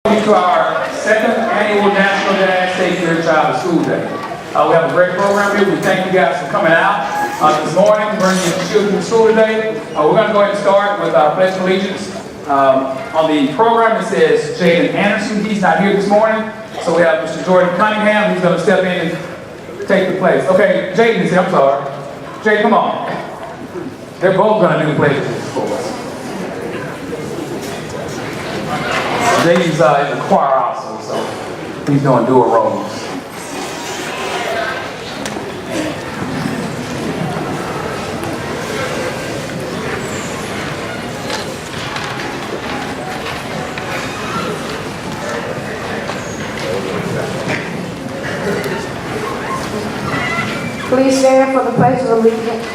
To our second annual National Dad Take Your Child to School Day. We have a great program here. We thank you guys for coming out this morning to bring your children to school today. We're going to go ahead and start with our Pledge of Allegiance. On the program it says Jaden Anderson. He's not here this morning, so we have Mr. Jordan Cunningham. He's going to step in and take the place. Okay, Jaden is here. I'm sorry. Jaden, come on. They're both going to do the pledges for us. Jaden's in the choir also, so he's doing dual roles. Please stand for the Pledge of Allegiance.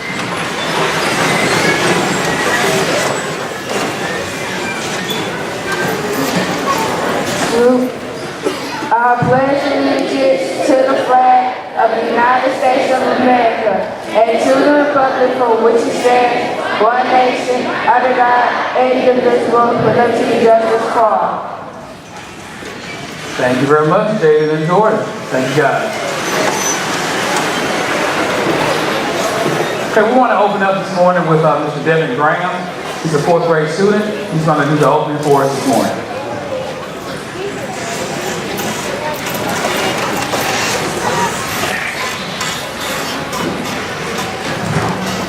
I pledge allegiance to the flag of the United States of America and to the republic for which it stands, one nation, under God, indivisible, with liberty and justice for all. Thank you very much, Jaden and Jordan. Thank you, guys. Okay, we want to open up this morning with Mr. Devin Graham. He's a 4th grade student. He's going to do the opening for us this morning.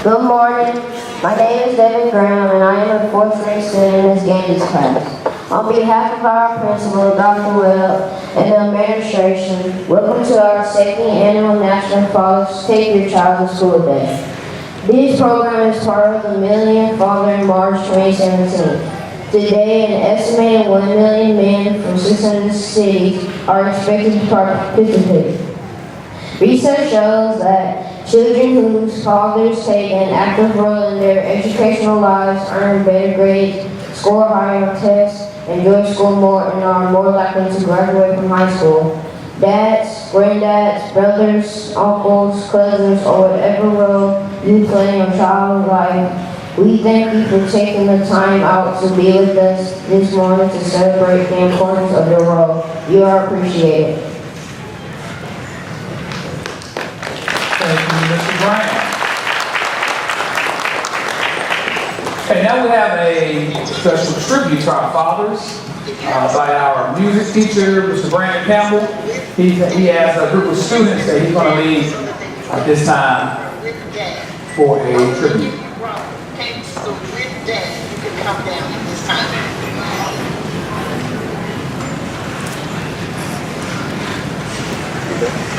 Good morning. My name is Devin Graham, and I am a 4th grade student in Ms. Gandy's class. On behalf of our principal, Dr. Webb, and the administration, welcome to our 2nd annual National Father's Take Your Child to School Day. This program is part of the Million Father in March 2017. Today, an estimated 1 million men from 600 cities are expected to participate. Research shows that children whose fathers take an active role in their educational lives earn better grades, score higher on tests, enjoy school more, and are more likely to graduate from high school. Dads, granddads, brothers, uncles, cousins, or whatever role you play in your child's life, we thank you for taking the time out to be with us this morning to celebrate the importance of your role. You are appreciated. Thank you, Mr. Graham. Okay, now we have a special tribute to our fathers by our music teacher, Mr. Brandon Campbell. He has a group of students that he's going to lead at this time for a tribute. So with that, you can come down at this time. Celebrate.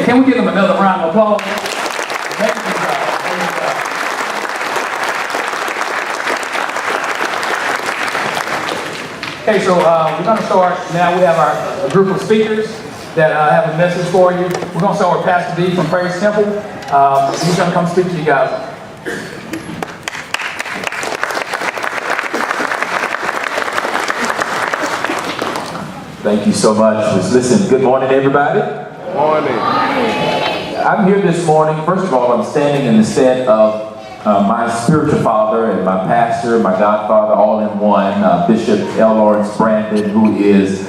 Hey, can we give them another round of applause? Amazing job. Amazing job. Okay, so we're going to start now. We have our group of speakers that have a message for you. We're going to start with Pastor D from Praise Temple. He's going to come speak to you guys. Thank you so much. Listen, good morning, everybody. Good morning. I'm here this morning. First of all, I'm standing in the stead of my spiritual father and my pastor, my godfather, all in one, Bishop L. Lawrence Brandon, who is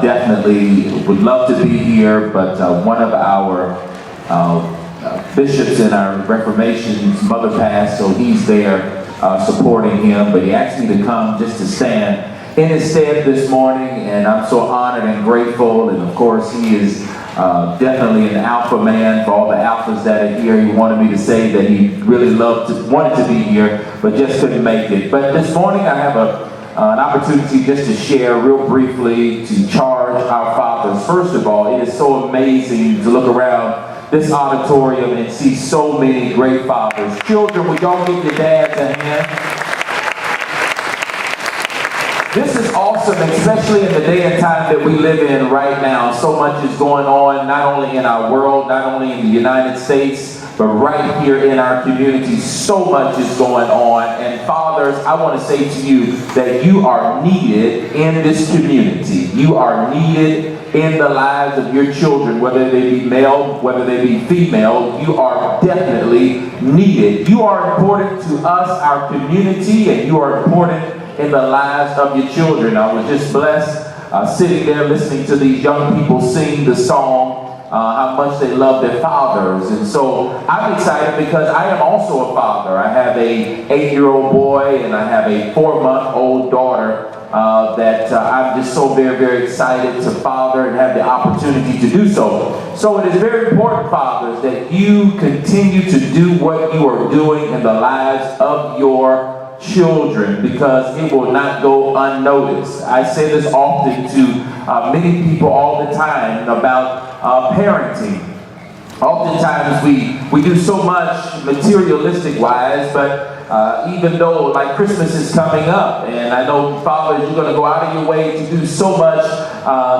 definitely would love to be here, but one of our bishops in our Reformation's mother passed, so he's there supporting him, but he asked me to come just to stand in his stead this morning, and I'm so honored and grateful. And of course, he is definitely an alpha man for all the alphas that are here. He wanted me to say that he really wanted to be here, but just couldn't make it. But this morning, I have an opportunity just to share real briefly, to charge our fathers. First of all, it is so amazing to look around this auditorium and see so many great fathers. Children, would y'all give your dads a hand? This is awesome, especially in the day and time that we live in right now. So much is going on, not only in our world, not only in the United States, but right here in our community. So much is going on. And fathers, I want to say to you that you are needed in this community. You are needed in the lives of your children, whether they be male, whether they be female. You are definitely needed. You are important to us, our community, and you are important in the lives of your children. I was just blessed sitting there listening to these young people sing the song, how much they love their fathers. And so I'm excited because I am also a father. I have a 8-year-old boy and I have a 4-month-old daughter that I'm just so very, very excited to father and have the opportunity to do so. So it is very important, fathers, that you continue to do what you are doing in the lives of your children, because it will not go unnoticed. I say this often to many people all the time about parenting. Oftentimes we do so much materialistic wise, but even though like Christmas is coming up, and I know fathers, you're going to go out of your way to do so much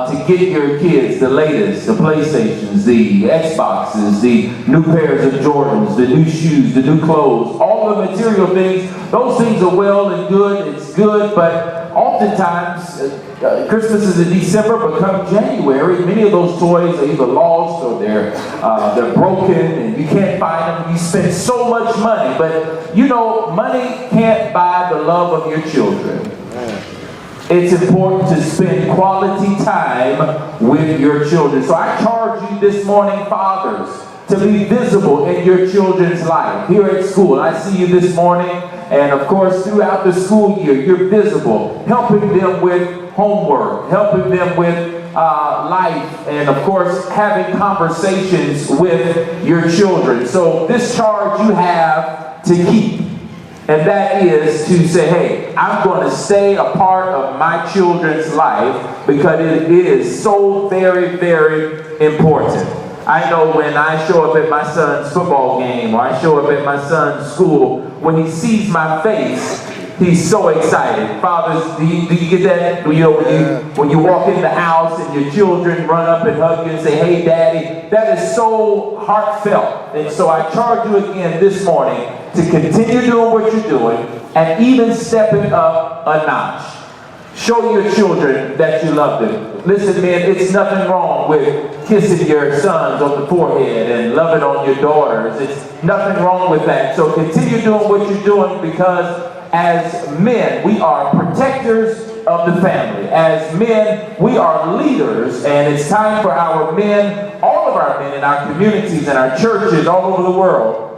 to get your kids the latest, the PlayStations, the Xboxes, the new pairs of Jordans, the new shoes, the new clothes, all the material things. Those things are well and good, it's good, but oftentimes Christmas is in December, but come January, many of those toys are either lost or they're broken and you can't find them. You spend so much money, but you know, money can't buy the love of your children. It's important to spend quality time with your children. So I charge you this morning, fathers, to be visible in your children's life. Here at school, I see you this morning, and of course throughout the school year, you're visible, helping them with homework, helping them with life, and of course having conversations with your children. So this charge you have to keep, and that is to say, hey, I'm going to stay a part of my children's life because it is so very, very important. I know when I show up at my son's football game or I show up at my son's school, when he sees my face, he's so excited. Fathers, do you get that? You know, when you walk in the house and your children run up and hug you and say, hey, Daddy, that is so heartfelt. And so I charge you again this morning to continue doing what you're doing and even stepping up a notch. Show your children that you love them. Listen, man, it's nothing wrong with kissing your sons on the forehead and loving on your daughters. It's nothing wrong with that. So continue doing what you're doing, because as men, we are protectors of the family. As men, we are leaders, and it's time for our men, all of our men in our communities and our churches all over the world,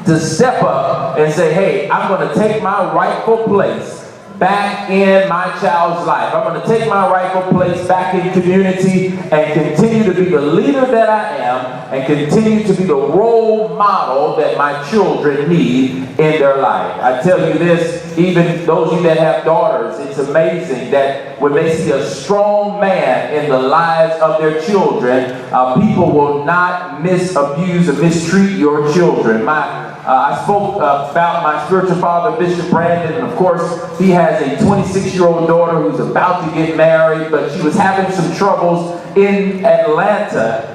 to step up and say, hey, I'm going to take my rightful place back in my child's life. I'm going to take my rightful place back in community and continue to be the leader that I am and continue to be the role model that my children need in their life. I tell you this, even those of you that have daughters, it's amazing that when they see a strong man in the lives of their children, people will not misabuse or mistreat your children. I spoke about my spiritual father, Bishop Brandon, and of course, he has a 26-year-old daughter who's about to get married, but she was having some troubles in Atlanta,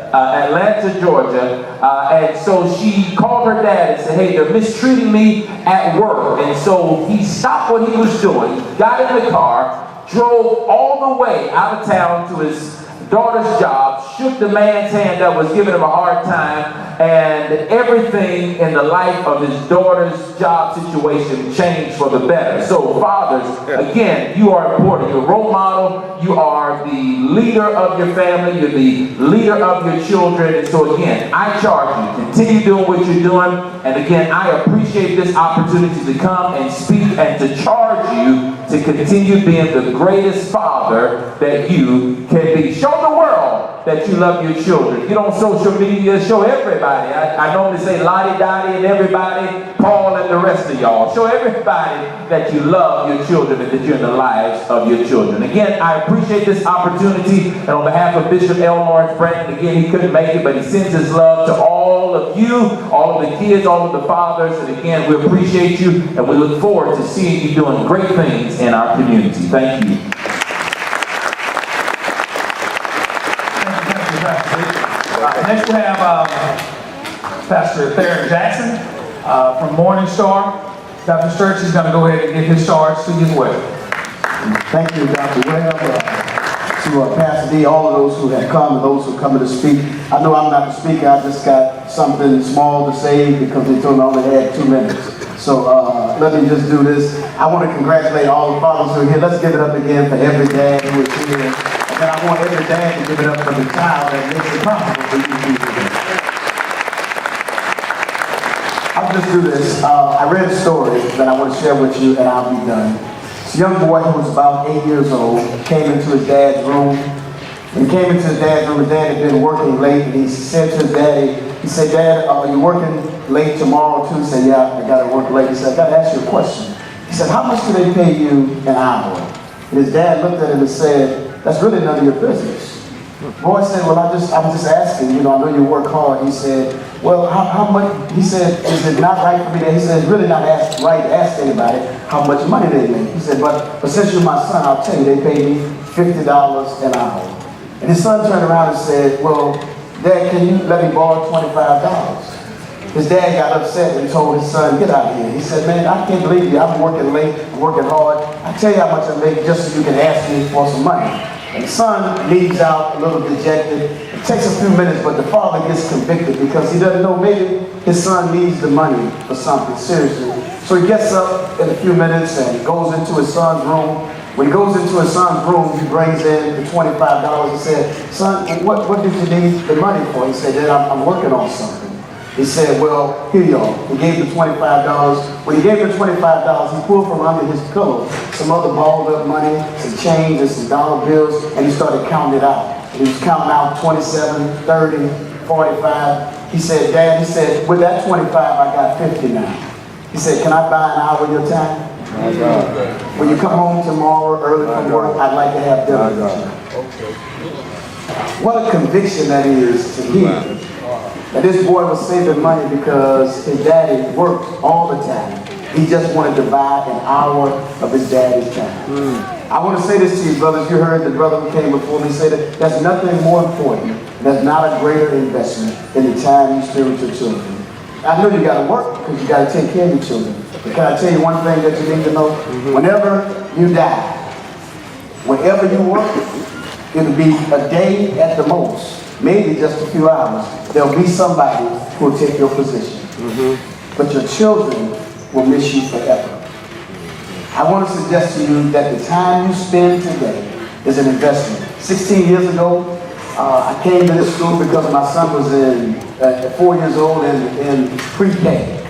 Georgia, and so she called her dad and said, hey, they're mistreating me at work. And so he stopped what he was doing, got in the car, drove all the way out of town to his daughter's job, shook the man's hand that was giving him a hard time, and everything in the life of his daughter's job situation changed for the better. So fathers, again, you are important. You're a role model. You are the leader of your family. You're the leader of your children. And so again, I charge you, continue doing what you're doing. And again, I appreciate this opportunity to come and speak and to charge you to continue being the greatest father that you can be. Show the world that you love your children. Get on social media, show everybody. I normally say Lottie Dottie and everybody, Paul and the rest of y'all. Show everybody that you love your children and that you're in the lives of your children. Again, I appreciate this opportunity, and on behalf of Bishop L. Lawrence Brandon, again, he couldn't make it, but he sends his love to all of you, all of the kids, all of the fathers, and again, we appreciate you, and we look forward to seeing you doing great things in our community. Thank you. Next we have Pastor Theron Jackson from Morning Star Baptist Church. He's going to go ahead and give his charge to you as well. Thank you, Dr. Webb, to Pastor D, all of those who have come and those who come to speak. I know I'm not the speaker. I just got something small to say because they told me I only had 2 minutes. So let me just do this. I want to congratulate all the fathers who are here. Let's give it up again for every dad who is here. And I want every dad to give it up for the child that makes it possible for you to be here. I'll just do this. I read a story that I want to share with you, and I'll be done. This young boy who was about 8 years old came into his dad's room. When he came into his dad's room, his dad had been working late, and he said to his daddy, he said, Dad, are you working late tomorrow too? He said, yeah, I got to work late. He said, I got to ask you a question. He said, how much do they pay you an hour? And his dad looked at him and said, that's really none of your business. The boy said, well, I'm just asking, I know you work hard. He said, well, how much, he said, is it not right for me to, he said, it's really not right to ask anybody how much money they make. He said, but since you're my son, I'll tell you, they pay me $50 an hour. And his son turned around and said, well, Dad, can you let me borrow $25? His dad got upset and told his son, get out of here. He said, man, I can't believe you. I'm working late, I'm working hard. I tell you how much I make just so you can ask me for some money. And the son leaves out a little dejected. It takes a few minutes, but the father gets convicted because he doesn't know maybe his son needs the money for something, seriously. So he gets up in a few minutes and goes into his son's room. When he goes into his son's room, he brings in the $25 and said, son, what did you need the money for? He said, Dad, I'm working on something. He said, well, here you are. He gave the $25. When he gave the $25, he pulled from under his pillow some other balled up money, some change and some dollar bills, and he started counting it out. And he was counting out 27, 30, 45. He said, Dad, he said, with that 25, I got 50 now. He said, can I buy an hour of your time? When you come home tomorrow early from work, I'd like to have dinner with you. What a conviction that is to hear. And this boy was saving money because his daddy worked all the time. He just wanted to buy an hour of his daddy's time. I want to say this to you, brothers. You heard the brother who came before me say that there's nothing more important. There's not a greater investment than the time you spend with your children. I know you got to work because you got to take care of your children. But can I tell you one thing that you need to know? Whenever you die, whenever you work, it'll be a day at the most. Maybe just a few hours, there'll be somebody who will take your position. But your children will miss you forever. I want to suggest to you that the time you spend today is an investment. 16 years ago, I came to this school because my son was 4 years old and in pre-K.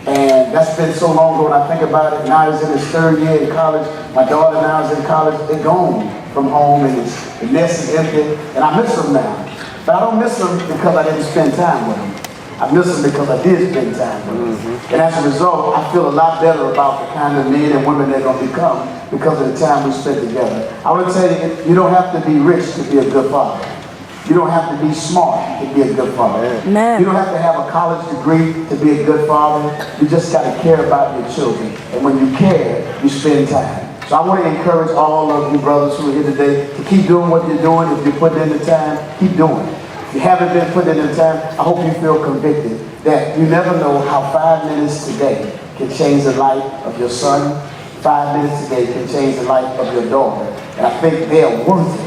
And that's been so long ago when I think about it. Now he's in his third year in college. My daughter now is in college. They're gone from home and the nest is empty. And I miss them now. But I don't miss them because I didn't spend time with them. I miss them because I did spend time with them. And as a result, I feel a lot better about the kind of men and women they're going to become because of the time we spent together. I would tell you, you don't have to be rich to be a good father. You don't have to be smart to be a good father. Amen. You don't have to have a college degree to be a good father. You just got to care about your children. And when you care, you spend time. So I want to encourage all of you brothers who are here today to keep doing what you're doing. If you're putting in the time, keep doing it. If you haven't been putting in the time, I hope you feel convicted that you never know how 5 minutes today can change the life of your son. 5 minutes today can change the life of your daughter. And I think they are worth it.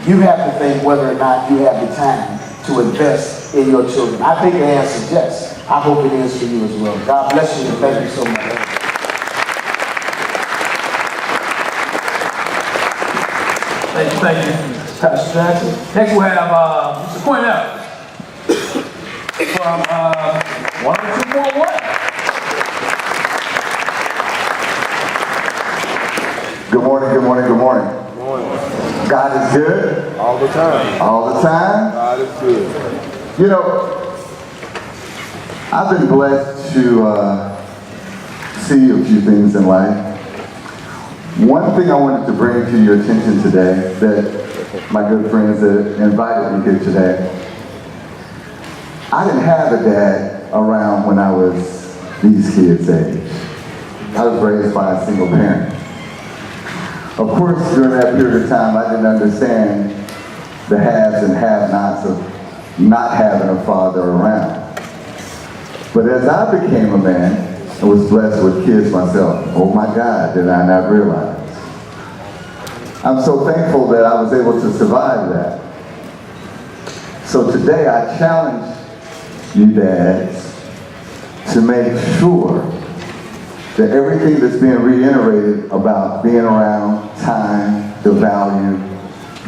You have to think whether or not you have the time to invest in your children. I think the answer is yes. I hope it is for you as well. God bless you and thank you so much. Thank you, Pastor Jackson. Next we'll have Mr. Cornell from 102.1. Good morning, good morning, good morning. God is good. All the time. All the time. God is good. You know, I've been blessed to see a few things in life. One thing I wanted to bring to your attention today that my good friends that invited me here today, I didn't have a dad around when I was these kids' age. I was raised by a single parent. Of course, during that period of time, I didn't understand the haves and have-nots of not having a father around. But as I became a man and was blessed with kids myself, oh my God, did I not realize. I'm so thankful that I was able to survive that. So today I challenge you dads to make sure that everything that's being reiterated about being around, time, the value,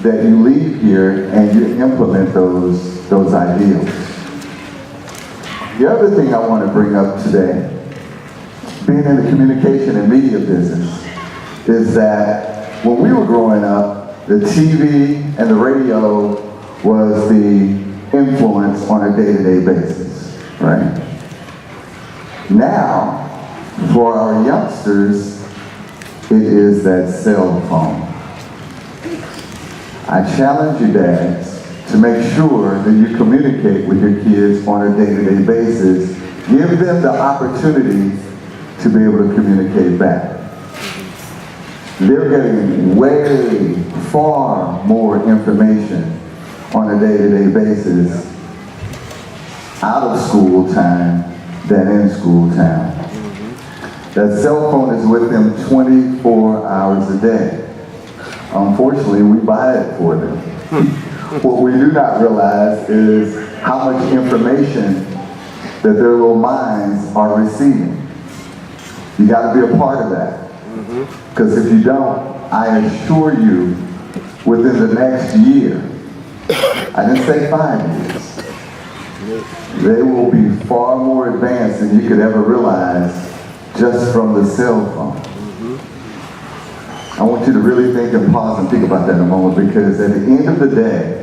that you leave here and you implement those ideals. The other thing I want to bring up today, being in the communication and media business, is that when we were growing up, the TV and the radio was the influence on a day-to-day basis, right? Now, for our youngsters, it is that cell phone. I challenge you dads to make sure that you communicate with your kids on a day-to-day basis. Give them the opportunity to be able to communicate back. They're getting way far more information on a day-to-day basis out of school time than in school time. That cell phone is with them 24 hours a day. Unfortunately, we buy it for them. What we do not realize is how much information that their little minds are receiving. You got to be a part of that. Because if you don't, I assure you, within the next year, I didn't say 5 years, they will be far more advanced than you could ever realize just from the cell phone. I want you to really think and pause and think about that a moment, because at the end of the day,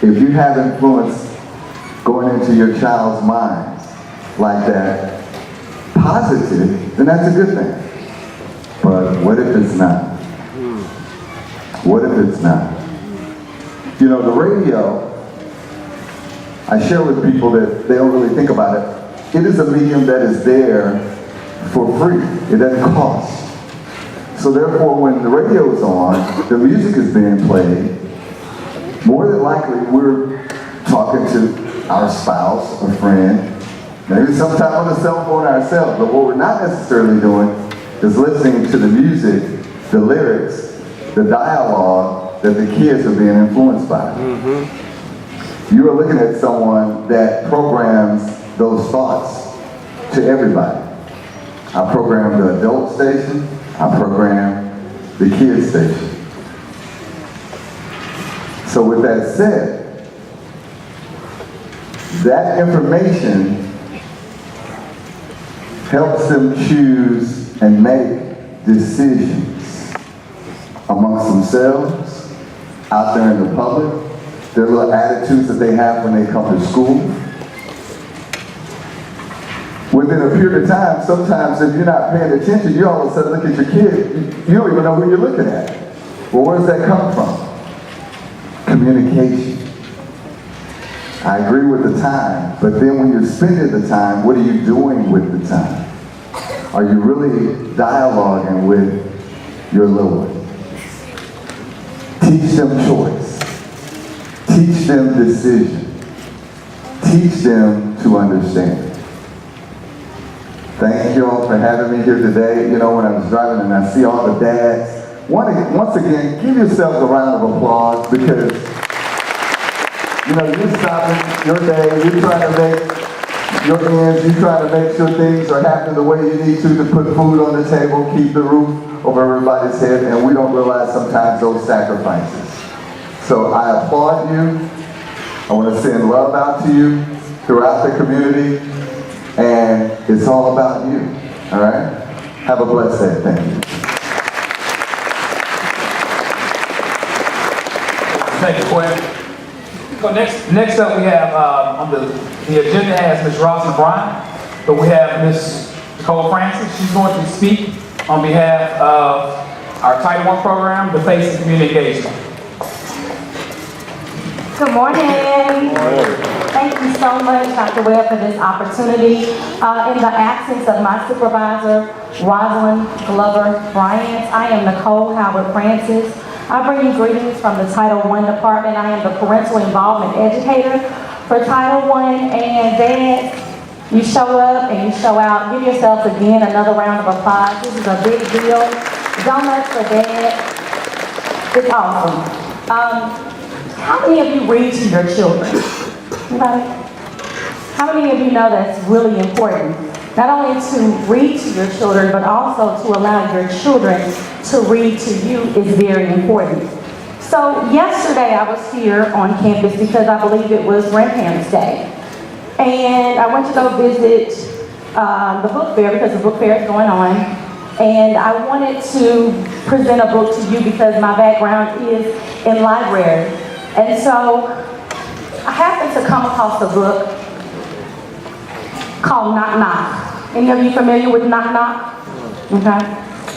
if you have influence going into your child's minds like that, positive, then that's a good thing. But what if it's not? What if it's not? You know, the radio, I share with people that they don't really think about it. It is a medium that is there for free. It doesn't cost. So therefore, when the radio is on, the music is being played, more than likely we're talking to our spouse, a friend, maybe sometime on the cell phone ourselves, but what we're not necessarily doing is listening to the music, the lyrics, the dialogue that the kids are being influenced by. You are looking at someone that programs those thoughts to everybody. I program the adult station, I program the kids station. So with that said, that information helps them choose and make decisions amongst themselves, out there in the public, their little attitudes that they have when they come to school. Within a period of time, sometimes if you're not paying attention, you all of a sudden look at your kid, you don't even know who you're looking at. Well, where does that come from? Communication. I agree with the time, but then when you're spending the time, what are you doing with the time? Are you really dialoguing with your little one? Teach them choice. Teach them decision. Teach them to understand. Thank you all for having me here today. You know, when I was driving and I see all the dads, once again, give yourselves a round of applause because, you know, you're stopping your day, you're trying to make your ends, you're trying to make sure things are happening the way you need to put food on the table, keep the roof over everybody's head, and we don't realize sometimes those sacrifices. So I applaud you. I want to send love out to you throughout the community. And it's all about you, all right? Have a blessed day. Thank you. Thank you, Quinn. So next up we have on the agenda has Ms. Roslyn Bryant, but we have Ms. Nicole Francis. She's going to speak on behalf of our Title I program, the Face of Community Engagement. Good morning. Thank you so much, Dr. Webb, for this opportunity. In the absence of my supervisor, Rosalind Glover Bryant, I am Nicole Howard Francis. I bring you greetings from the Title I department. I am the parental involvement educator for Title I. And Dad, you show up and you show out. Give yourselves again another round of applause. This is a big deal. Donuts for Dad. It's awesome. How many of you read to your children? Anybody? How many of you know that's really important? Not only to read to your children, but also to allow your children to read to you is very important. So yesterday I was here on campus because I believe it was Grandparents' Day. And I went to go visit the book fair because the book fair is going on. And I wanted to present a book to you because my background is in library. And so I happened to come across a book called Knock Knock. Any of you familiar with Knock Knock? Okay.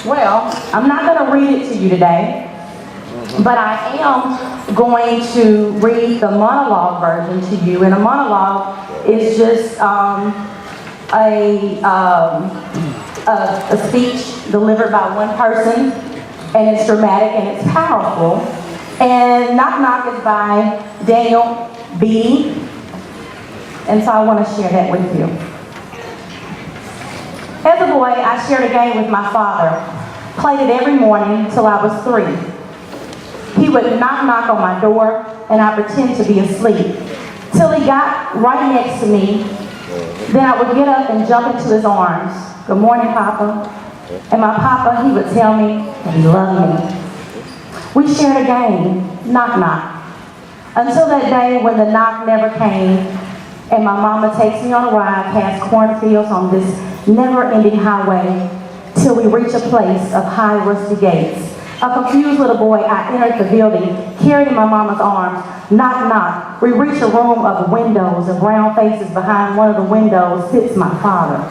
Well, I'm not going to read it to you today, but I am going to read the monologue version to you. And a monologue is just a speech delivered by one person, and it's dramatic and it's powerful. And Knock Knock is by Daniel B. And so I want to share that with you. As a boy, I shared a game with my father. Played it every morning till I was 3. He would knock knock on my door and I pretend to be asleep. Till he got right next to me. Then I would get up and jump into his arms. Good morning, Papa. And my papa, he would tell me that he loved me. We shared a game, knock knock. Until that day when the knock never came and my mama takes me on a ride past cornfields on this never-ending highway till we reach a place of high rusty gates. A confused little boy, I entered the building, carried in my mama's arms. Knock knock. We reach a room of windows and brown faces. Behind one of the windows sits my father.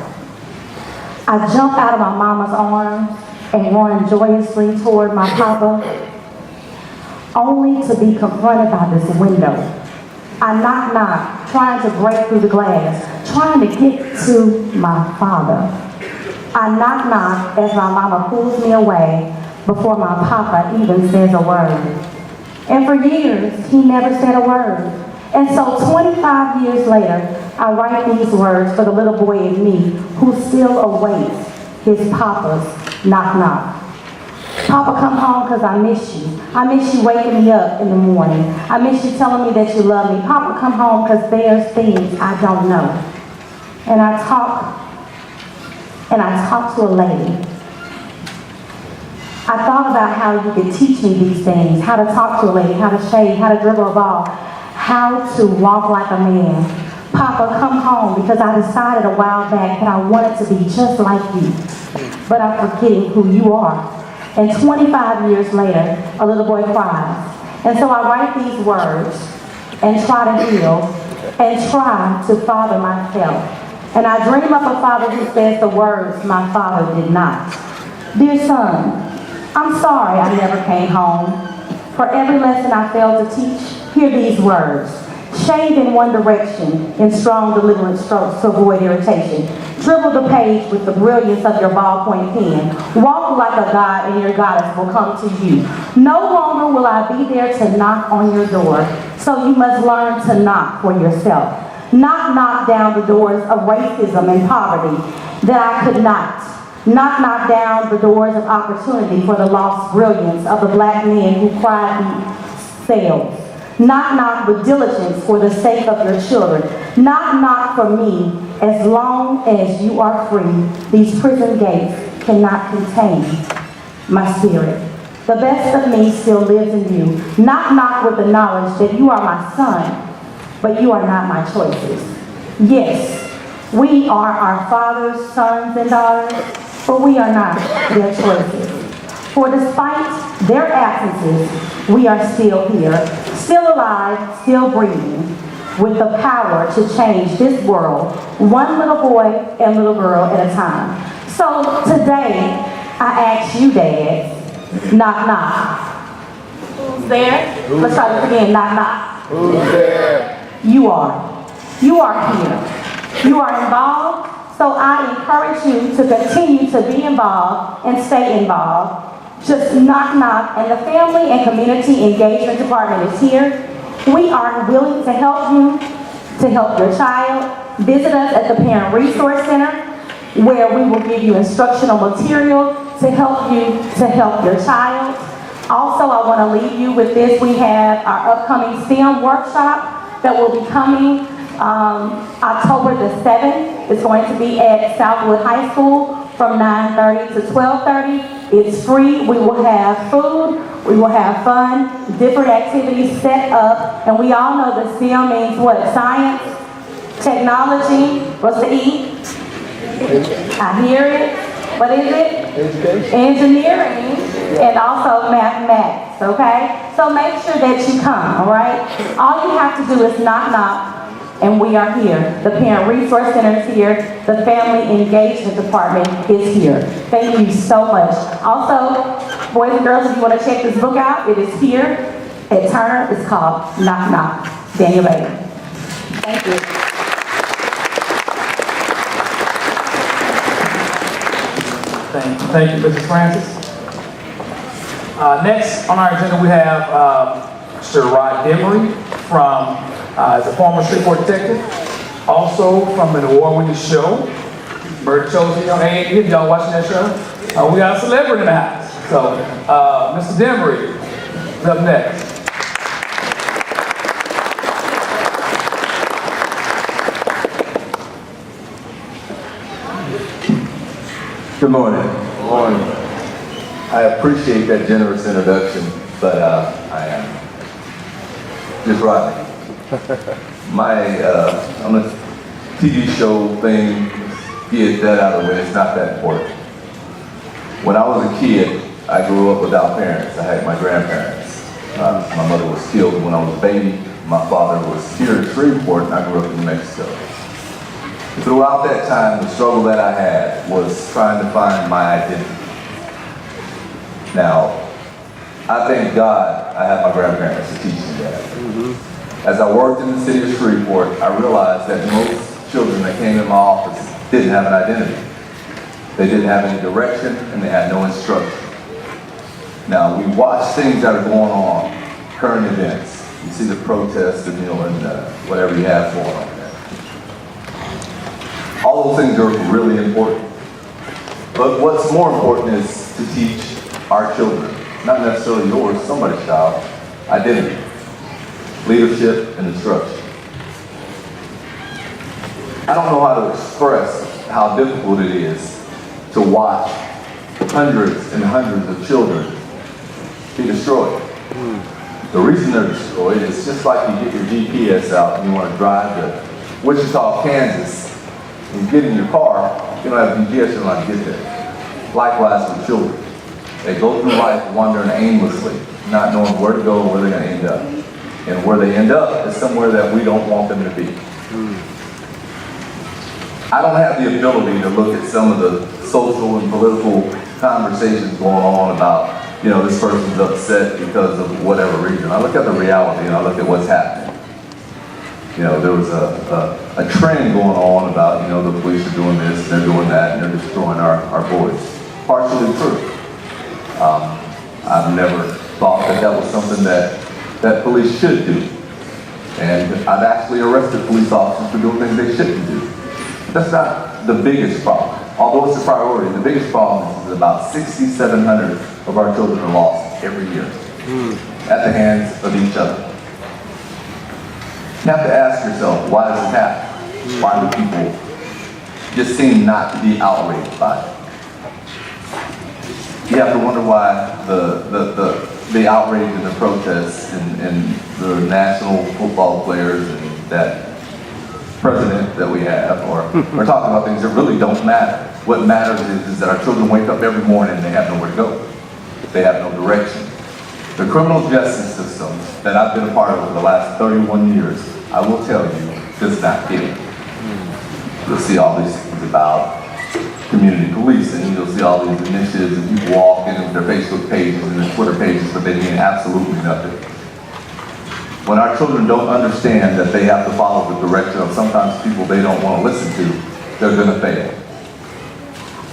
I jump out of my mama's arms and run joyously toward my papa, only to be confronted by this window. I knock knock, trying to break through the glass, trying to get to my father. I knock knock as my mama pulls me away before my papa even says a word. And for years, he never said a word. And so 25 years later, I write these words for the little boy in me who still awaits his papa's knock knock. Papa, come home because I miss you. I miss you waking me up in the morning. I miss you telling me that you love me. Papa, come home because there's things I don't know. And I talk to a lady. I thought about how you could teach me these things, how to talk to a lady, how to shave, how to dribble a ball, how to walk like a man. Papa, Papa, come home because I decided a while back that I wanted to be just like you. But I'm forgetting who you are. And 25 years later, a little boy cries. And so I write these words and try to heal and try to father myself. And I dream of a father who says the words my father did not. Dear son, I'm sorry I never came home. For every lesson I failed to teach, hear these words. Shave in one direction in strong deliberate strokes to avoid irritation. Dribble the page with the brilliance of your ballpoint pen. Walk like a god and your goddess will come to you. No longer will I be there to knock on your door, so you must learn to knock for yourself. Knock down the doors of racism and poverty that I could not. Knock down the doors of opportunity for the lost brilliance of the black men who cried themselves. Knock with diligence for the sake of your children. Knock for me. As long as you are free, these prison gates cannot contain my spirit. The best of me still lives in you. Knock with the knowledge that you are my son, but you are not my choices. Yes, we are our father's sons and daughters, but we are not their choices. For despite their absences, we are still here, still alive, still breathing, with the power to change this world, one little boy and little girl at a time. So today, I ask you, dads, knock. Who's there? Let's try this again, knock. Who's there? You are. You are here. You are involved, so I encourage you to continue to be involved and stay involved. Just knock, and the Family and Community Engagement Department is here. We are willing to help you, to help your child. Visit us at the Parent Resource Center, where we will give you instructional material to help you to help your child. Also, I want to leave you with this. We have our upcoming STEM workshop that will be coming October the 7th. It's going to be at Southwood High School from 9:30 to 12:30. It's free. We will have food. We will have fun, different activities set up. And we all know that STEM means what? Science, technology, what's the E? I hear it. What is it? Education. Engineering, and also mathematics, okay? So make sure that you come, all right? All you have to do is knock, and we are here. The Parent Resource Center is here. The Family Engagement Department is here. Thank you so much. Also, boys and girls, if you want to check this book out, it is here at Turner. It's called Knock, Daniel Bailey. Thank you. Thank you, Mrs. Francis. Next on our agenda, we have Mr. Rod Demery from as a former street court detective, also from an award-winning show, Bird Chosen Young Age. Y'all watching that show? We got a celebrity in the house. So, Mr. Demery is up next. Good morning. Good morning. I appreciate that generous introduction, but I am just Rodney. On a TV show thing, get that out of the way, it's not that important. When I was a kid, I grew up without parents. I had my grandparents. My mother was killed when I was a baby. My father was here in Shreveport, and I grew up in New Mexico. Throughout that time, the struggle that I had was trying to find my identity. Now, I thank God I had my grandparents to teach me that. As I worked in the city of Shreveport, I realized that most children that came in my office didn't have an identity. They didn't have any direction, and they had no instruction. Now, we watch things that are going on, current events. You see the protests, and whatever you have going on there. All those things are really important. But what's more important is to teach our children, not necessarily yours, somebody's child, identity, leadership, and instruction. I don't know how to express how difficult it is to watch hundreds and hundreds of children be destroyed. The reason they're destroyed is just like you get your GPS out and you want to drive to Wichita, Kansas, and you get in your car, you don't have GPS, you don't know how to get there. Likewise with children. They go through life wandering aimlessly, not knowing where to go or where they're going to end up. And where they end up is somewhere that we don't want them to be. I don't have the ability to look at some of the social and political conversations going on about, you know, this person's upset because of whatever reason. I look at the reality and I look at what's happening. You know, there was a trend going on about, you know, the police are doing this, they're doing that, and they're destroying our boys. Partially true. I've never thought that that was something that police should do. And I've actually arrested police officers for doing things they shouldn't do. That's not the biggest problem. Although it's a priority, the biggest problem is about 6,700 of our children are lost every year at the hands of each other. You have to ask yourself, why does it happen? Why do people just seem not to be outraged by it? You have to wonder why the outrage and the protests and the national football players and that president that we have are talking about things that really don't matter. What matters is that our children wake up every morning and they have nowhere to go. They have no direction. The criminal justice system that I've been a part of for the last 31 years, I will tell you, does not get it. You'll see all these things about community policing, and you'll see all these initiatives and people walk in with their Facebook pages and their Twitter pages, but they mean absolutely nothing. When our children don't understand that they have to follow the direction of sometimes people they don't want to listen to, they're going to fail.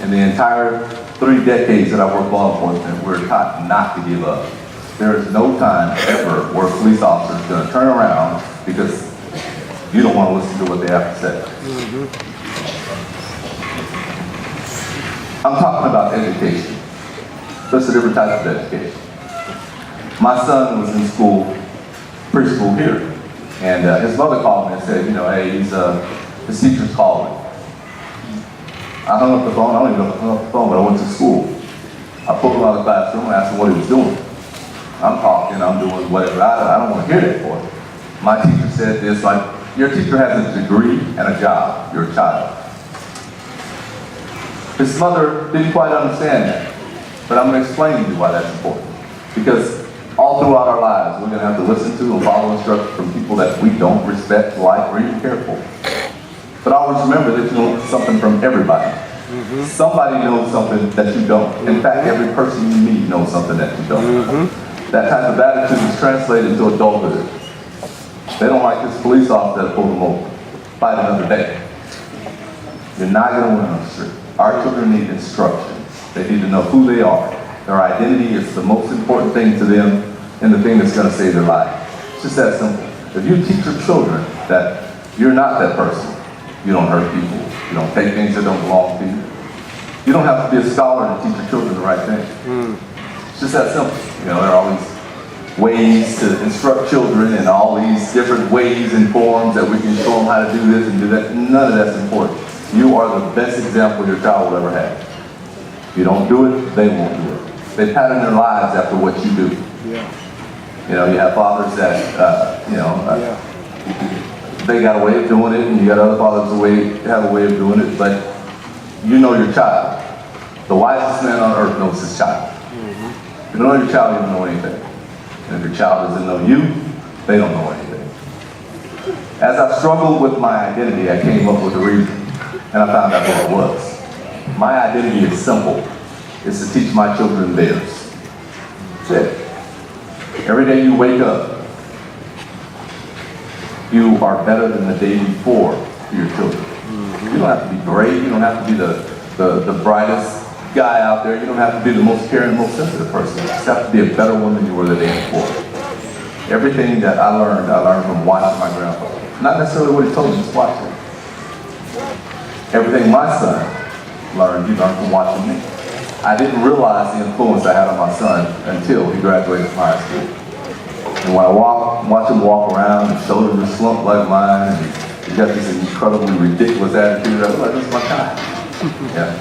In the entire 3 decades that I worked law enforcement, we're taught not to give up. There is no time ever where a police officer is going to turn around because you don't want to listen to what they have to say. I'm talking about education. There's a different type of education. My son was in school, preschool here, and his mother called me and said, you know, hey, his teacher's calling. I hung up the phone. I don't even know if I hung up the phone, but I went to school. I pulled him out of the classroom and asked him what he was doing. I'm talking, I'm doing whatever. I don't want to hear that for it. My teacher said this, like, your teacher has a degree and a job, your child. His mother didn't quite understand that, but I'm going to explain to you why that's important. Because all throughout our lives, we're going to have to listen to and follow instructions from people that we don't respect, like, or even care for. But always remember that you know something from everybody. Somebody knows something that you don't. In fact, every person you meet knows something that you don't. That type of attitude is translated into adulthood. They don't like this police officer that pulled them over. Fight another day. You're not going to win on the street. Our children need instruction. They need to know who they are. Their identity is the most important thing to them and the thing that's going to save their life. It's just that simple. If you teach your children that you're not that person, you don't hurt people, you don't take things that don't belong to you. You don't have to be a scholar to teach your children the right thing. It's just that simple. You know, there are all these ways to instruct children and all these different ways and forms that we can show them how to do this and do that. None of that's important. You are the best example your child will ever have. If you don't do it, they won't do it. They pattern their lives after what you do. You know, you have fathers that, they got a way of doing it, and you got other fathers that have a way of doing it, but you know your child. The wisest man on earth knows his child. If you don't know your child, you don't know anything. And if your child doesn't know you, they don't know anything. As I struggled with my identity, I came up with a reason, and I found out what it was. My identity is simple. It's to teach my children theirs. That's it. Every day you wake up, you are better than the day before to your children. You don't have to be great. You don't have to be the brightest guy out there. You don't have to be the most caring, most sensitive person. You just have to be a better one than you were the day before. Everything that I learned from watching my grandfather. Not necessarily what he told me, just watching. Everything my son learned, he learned from watching me. I didn't realize the influence I had on my son until he graduated from high school. And when I watch him walk around, his shoulders are slumped like mine, and he's got this incredibly ridiculous attitude, I was like, this is my child. Yeah.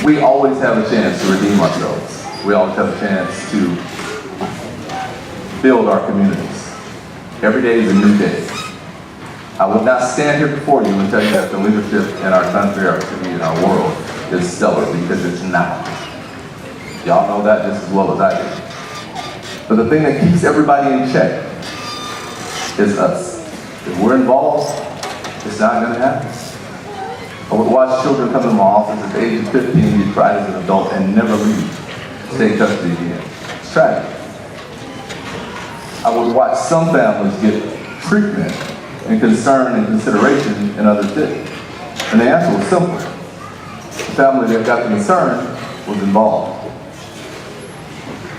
We always have a chance to redeem ourselves. We always have a chance to build our communities. Every day is a new day. I would not stand here before you and tell you that the leadership in our country, our city, and our world is stellar, because it's not. Y'all know that just as well as I do. But the thing that keeps everybody in check is us. If we're involved, it's not going to happen. I would watch children come to my office at the age of 15, be tried as an adult, and never leave state custody again. It's tragic. I would watch some families get treatment and concern and consideration and others didn't. And the answer was simple. The family that got the concern was involved.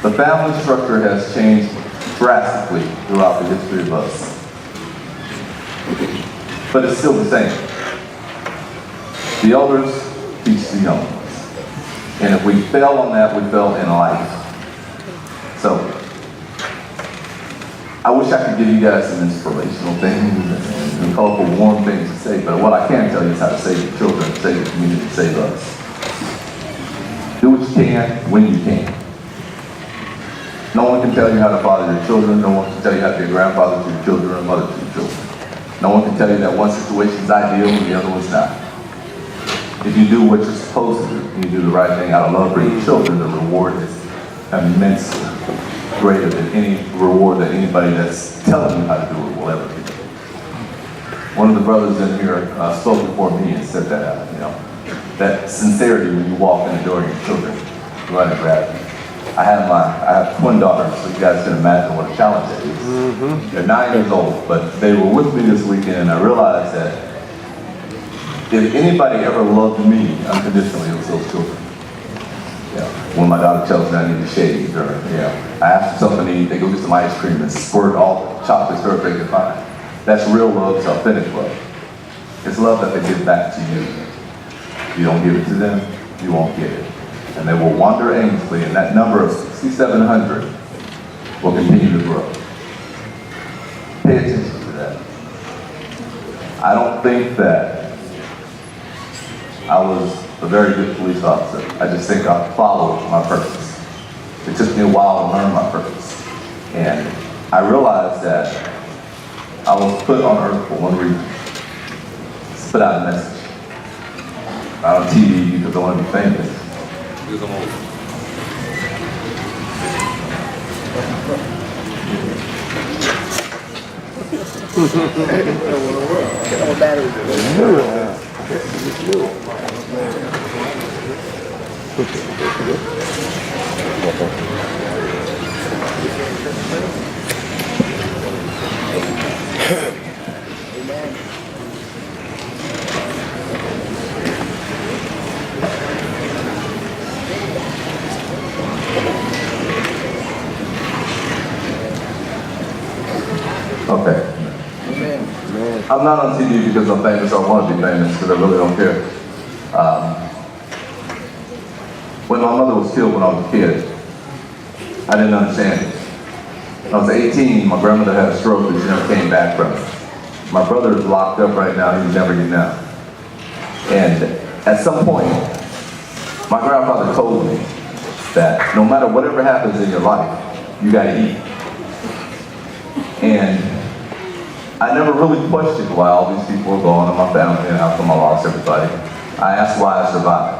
The family structure has changed drastically throughout the history of us. But it's still the same. The elders teach the young ones. And if we fail on that, we fail in life. So, I wish I could give you guys some inspirational things and colorful, warm things to say, but what I can tell you is how to save your children, save your community, save us. Do what you can, when you can. No one can tell you how to father your children. No one can tell you how to be a grandfather to your children or a mother to your children. No one can tell you that one situation is ideal and the other one's not. If you do what you're supposed to do, and you do the right thing out of love for your children, the reward is immensely greater than any reward that anybody that's telling you how to do it will ever give. One of the brothers in here spoke before me and said that, that sincerity when you walk in the door of your children, run and grab you. I have twin daughters, so you guys can imagine what a challenge it is. Mm-hmm. They're 9 years old, but they were with me this weekend, and I realized that if anybody ever loved me unconditionally, it was those children. When my daughter tells me I need to shave, or I ask for something to eat, they go get some ice cream and squirt all the chocolate syrup they can find. That's real love, it's authentic love. It's love that they give back to you. If you don't give it to them, you won't get it. And they will wander aimlessly, and that number of 6,700 will continue to grow. Pay attention to that. I don't think that I was a very good police officer. I just think I followed my purpose. It took me a while to learn my purpose. And I realized that I was put on earth for one reason. To put out a message. Not on TV because I want to be famous. Okay. I'm not on TV because I'm famous or I want to be famous, because I really don't care. When my mother was killed when I was a kid, I didn't understand it. When I was 18, my grandmother had a stroke and she never came back from it. My brother is locked up right now, he's never getting out. And at some point, my grandfather told me that no matter whatever happens in your life, you gotta eat. And I never really questioned why all these people were gone and my family and how come I lost everybody. I asked why I survived.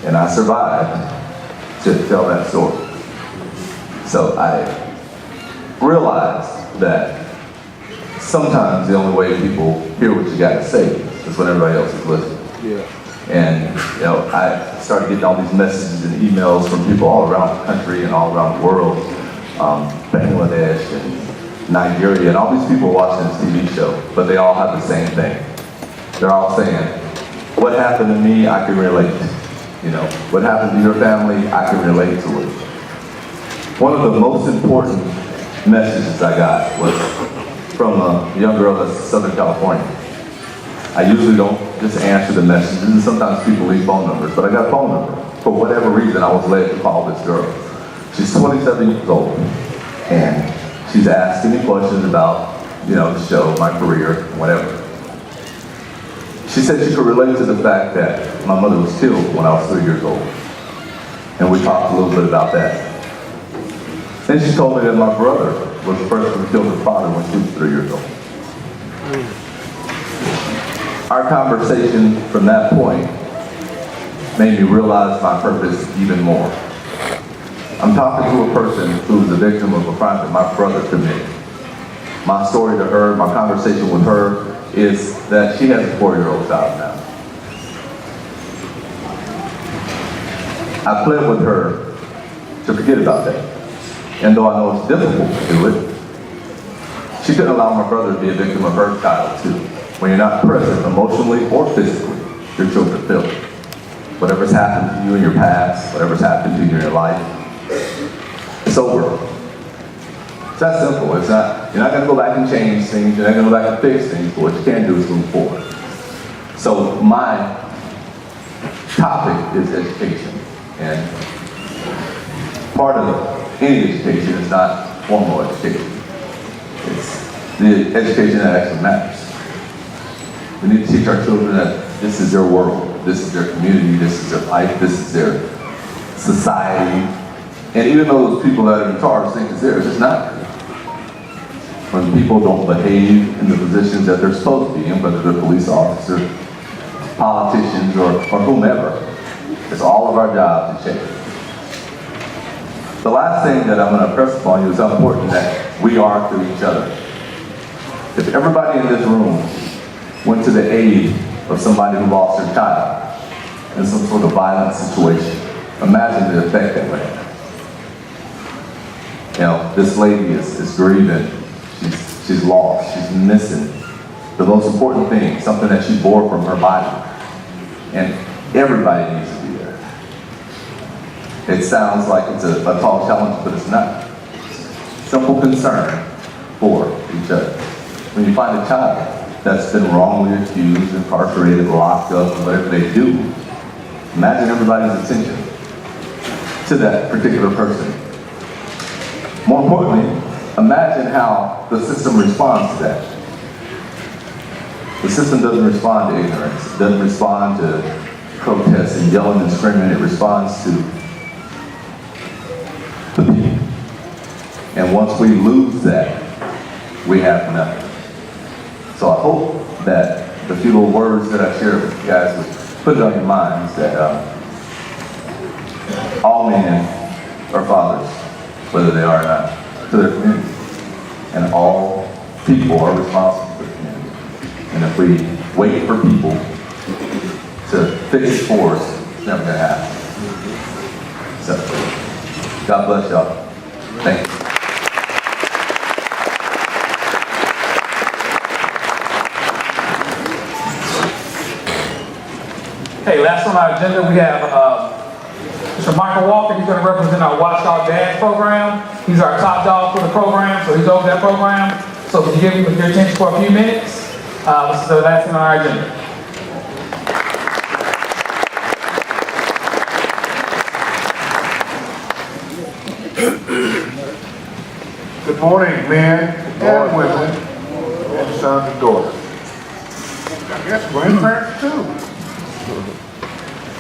And I survived to tell that story. So I realized that sometimes the only way people hear what you gotta say is when everybody else is listening. Yeah. And I started getting all these messages and emails from people all around the country and all around the world, Bangladesh and Nigeria, and all these people watching this TV show, but they all have the same thing. They're all saying, what happened to me, I can relate. What happened to your family, I can relate to it. One of the most important messages I got was from a young girl that's in Southern California. I usually don't just answer the messages, and sometimes people leave phone numbers, but I got a phone number. For whatever reason, I was led to call this girl. She's 27 years old, and she's asking me questions about, the show, my career, whatever. She said she could relate to the fact that my mother was killed when I was 3 years old. And we talked a little bit about that. Then she told me that my brother was the person who killed her father when she was 3 years old. our conversation from that point made me realize my purpose even more. I'm talking to a person who's a victim of a crime that my brother committed. My story to her, my conversation with her, is that she has a 4-year-old child now. I pled with her to forget about that. And though I know it's difficult to do it, she couldn't allow my brother to be a victim of her child too. When you're not present emotionally or physically, your children feel it. Whatever's happened to you in your past, whatever's happened to you in your life, it's over. It's that simple. It's not, you're not going to go back and change things, you're not going to go back and fix things, but what you can do is move forward. So my topic is education. And part of any education is not formal education. It's the education that actually matters. We need to teach our children that this is their world, this is their community, this is their life, this is their society. And even though those people that are in charge think it's theirs, it's not. When people don't behave in the positions that they're supposed to be in, whether they're police officers, politicians, or whomever, it's all of our job to change. The last thing that I'm going to impress upon you is how important that we are to each other. If everybody in this room went to the aid of somebody who lost their child in some sort of violent situation, imagine the effect that would have. You know, this lady is grieving, she's lost, she's missing the most important thing, something that she bore from her body. And everybody needs to be there. It sounds like it's a tall challenge, but it's not. Simple concern for each other. When you find a child that's been wrongly accused, incarcerated, locked up, whatever they do, imagine everybody's attention to that particular person. More importantly, imagine how the system responds to that. The system doesn't respond to ignorance. It doesn't respond to protests and yelling and screaming. It responds to the people. And once we lose that, we have nothing. So I hope that the few little words that I shared with you guys would put it on your minds that all men are fathers, whether they are or not, to their community. And all people are responsible for the community. And if we wait for people to fix it for us, it's never going to happen. So, God bless y'all. Thank you. Okay, last on our agenda, we have Mr. Michael Walker. He's going to represent our Watchdog Dads program. He's our top dog for the program, so he's over that program. So if you give him your attention for a few minutes, this is the last thing on our agenda. Good morning, men and women, and sons and daughters. I guess grandparents too.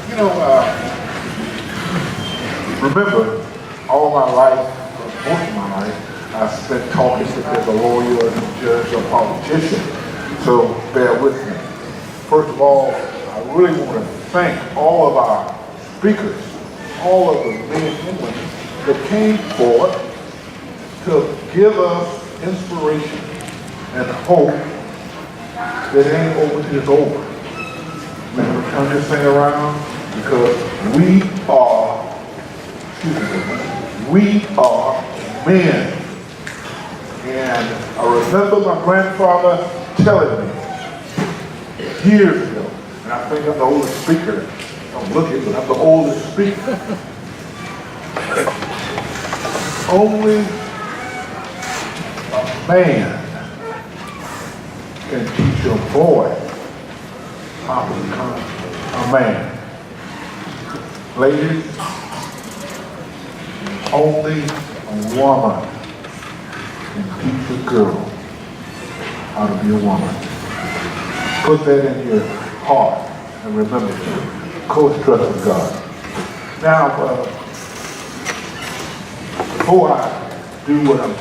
You know, remember, all my life, most of my life, I spent talking if there's a lawyer, a judge, or a politician. So bear with me. First of all, I really want to thank all of our speakers, all of the men and women that came forward to give us inspiration and hope that it ain't over till it's over. We're going to turn this thing around because we are men. And I remember my grandfather telling me years ago, and I think I'm the oldest speaker. I'm looking, but I'm the oldest speaker. Only a man can teach a boy how to become a man. Ladies, only a woman can teach a girl how to be a woman. Put that in your heart and remember to coach trust with God. Now, before I do what I'm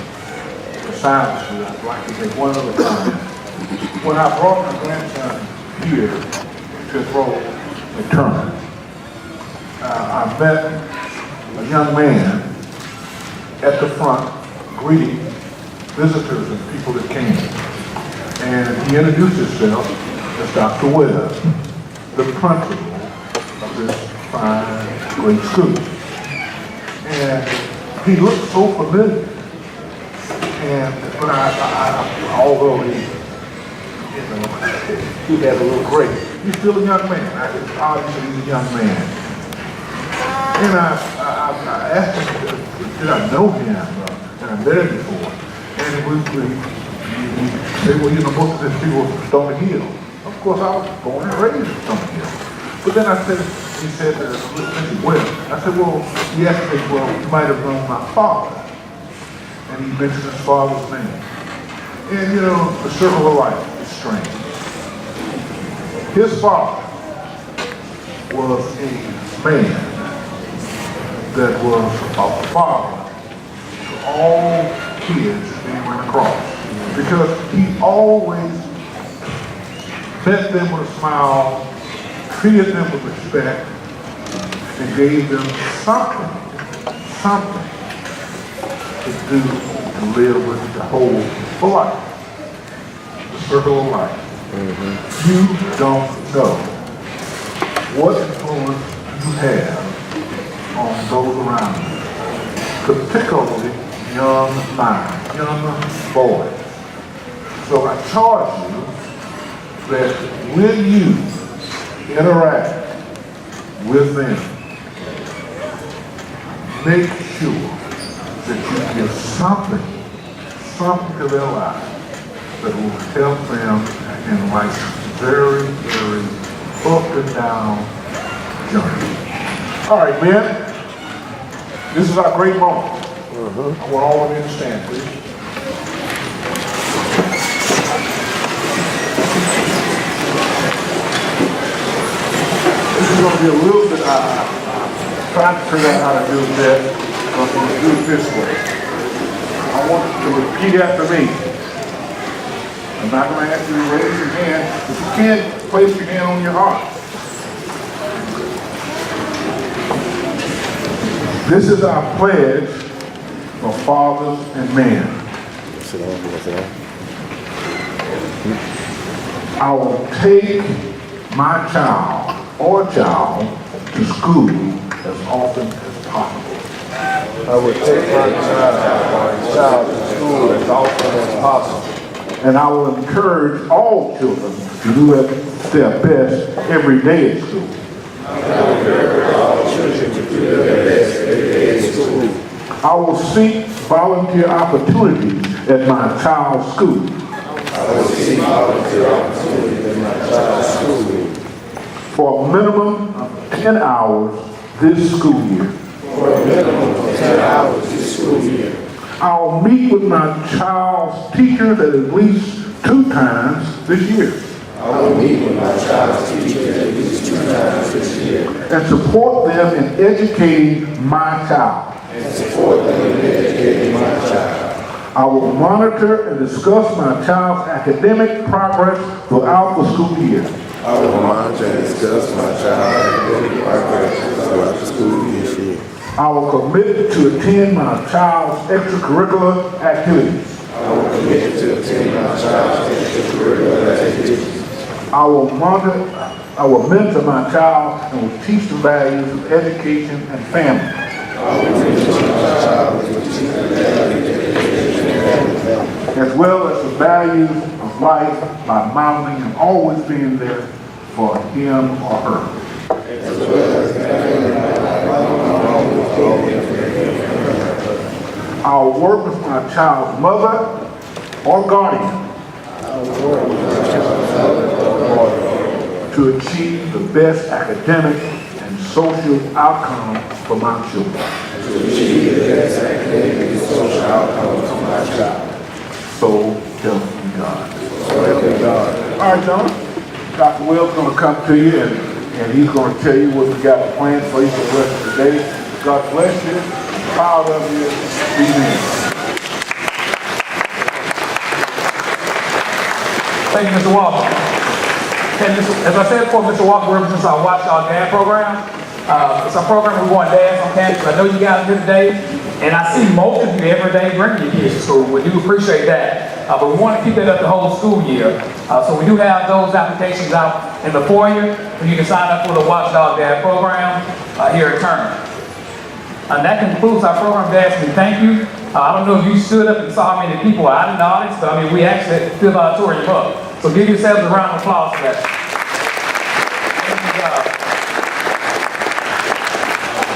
assigned to, I'd like to take one other time. When I brought my grandson here to enroll in Turner. I met a young man at the front greeting visitors and people that came. And he introduced himself as Dr. Webb, the principal of this fine, great school. And he looked so familiar. And when although he had a little gray, he's still a young man. Obviously he's a young man. And I asked him, did I know him? And I met him before. And we said, well, you know, most of these people were from Stony Hill. Of course, I was born and raised in Stony Hill. But then he said, well, I said, well, he asked me, well, you might have known my father. And he mentioned his father's name. And you know, the circle of life is strange. His father was a man that was a father to all kids that he went across. Because he always met them with a smile, treated them with respect, and gave them something to do, to live with, to hold for life. The circle of life. You don't know what influence you have on those around you, particularly young minds, young boys. So I charge you that when you interact with them, make sure that you give something to their lives that will help them in life's very, very up and down journey. All right, men, this is our great moment. I want all of you to stand, please. This is going to be a little bit, I'm trying to figure out how to do this, because I'm going to do it this way. I want you to repeat after me. I'm not going to ask you to raise your hand. If you can, place your hand on your heart. This is our pledge for fathers and men. I will take my child or child to school as often as possible. I will take my child to school as often as possible. And I will encourage all children to do their best every day at school. I will encourage all children to do their best every day at school. I will seek volunteer opportunities at my child's school. I will seek volunteer opportunities at my child's school. For a minimum of 10 hours this school year. For a minimum of 10 hours this school year. I'll meet with my child's teachers at least 2 times this year. I will meet with my child's teachers at least 2 times this year. And support them in educating my child. And support them in educating my child. I will monitor and discuss my child's academic progress throughout the school year. I will monitor and discuss my child's academic progress throughout the school year. I will commit to attend my child's extracurricular activities. I will commit to attend my child's extracurricular activities. I will mentor my child and will teach the values of education and family. I will mentor my child and will teach the values of education and family. As well as the values of life by modeling and always being there for him or her. As well as the values I'll work with my child's mother or guardian to achieve the best academic and social outcomes for my children. To achieve the best academic and social outcomes for my child. So help me God. So help me God. All right, John. Dr. Will's going to come to you and he's going to tell you what we got planned for you for the rest of the day. God bless you. Proud of you. Amen. Thank you, Mr. Walker. And as I said before, Mr. Walker represents our Watch Our Dad program. It's a program we want dads on campus. I know you guys are here today, and I see most of you every day bringing your kids to school. We do appreciate that. But we want to keep that up the whole school year. So we do have those applications out in the foyer, and you can sign up for the Watchdog Dad program here at Turner. And that concludes our program, dads. We thank you. I don't know if you stood up and saw how many people were out in the audience, but I mean, we actually filled the auditorium up. So give yourselves a round of applause for that.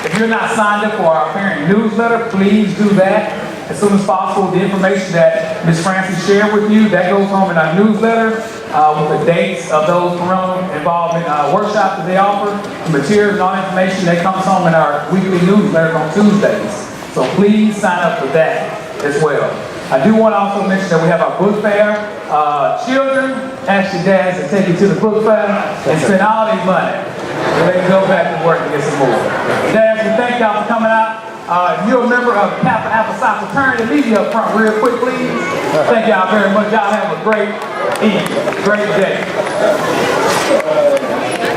If you're not signed up for our parent newsletter, please do that as soon as possible. The information that Ms. Francis shared with you, that goes home in our newsletter with the dates of those parental involvement workshops that they offer, the materials and all information that comes home in our weekly newsletter on Tuesdays. So please sign up for that as well. I do want to also mention that we have our book fair. Children, actually dads, that take you to the book fair and spend all their money. So they can go back to work and get some more. Dads, we thank y'all for coming out. If you're a member of Kappa Alpha Psi fraternity, leave you up front real quick, please. Thank y'all very much. Y'all have a great evening, great day.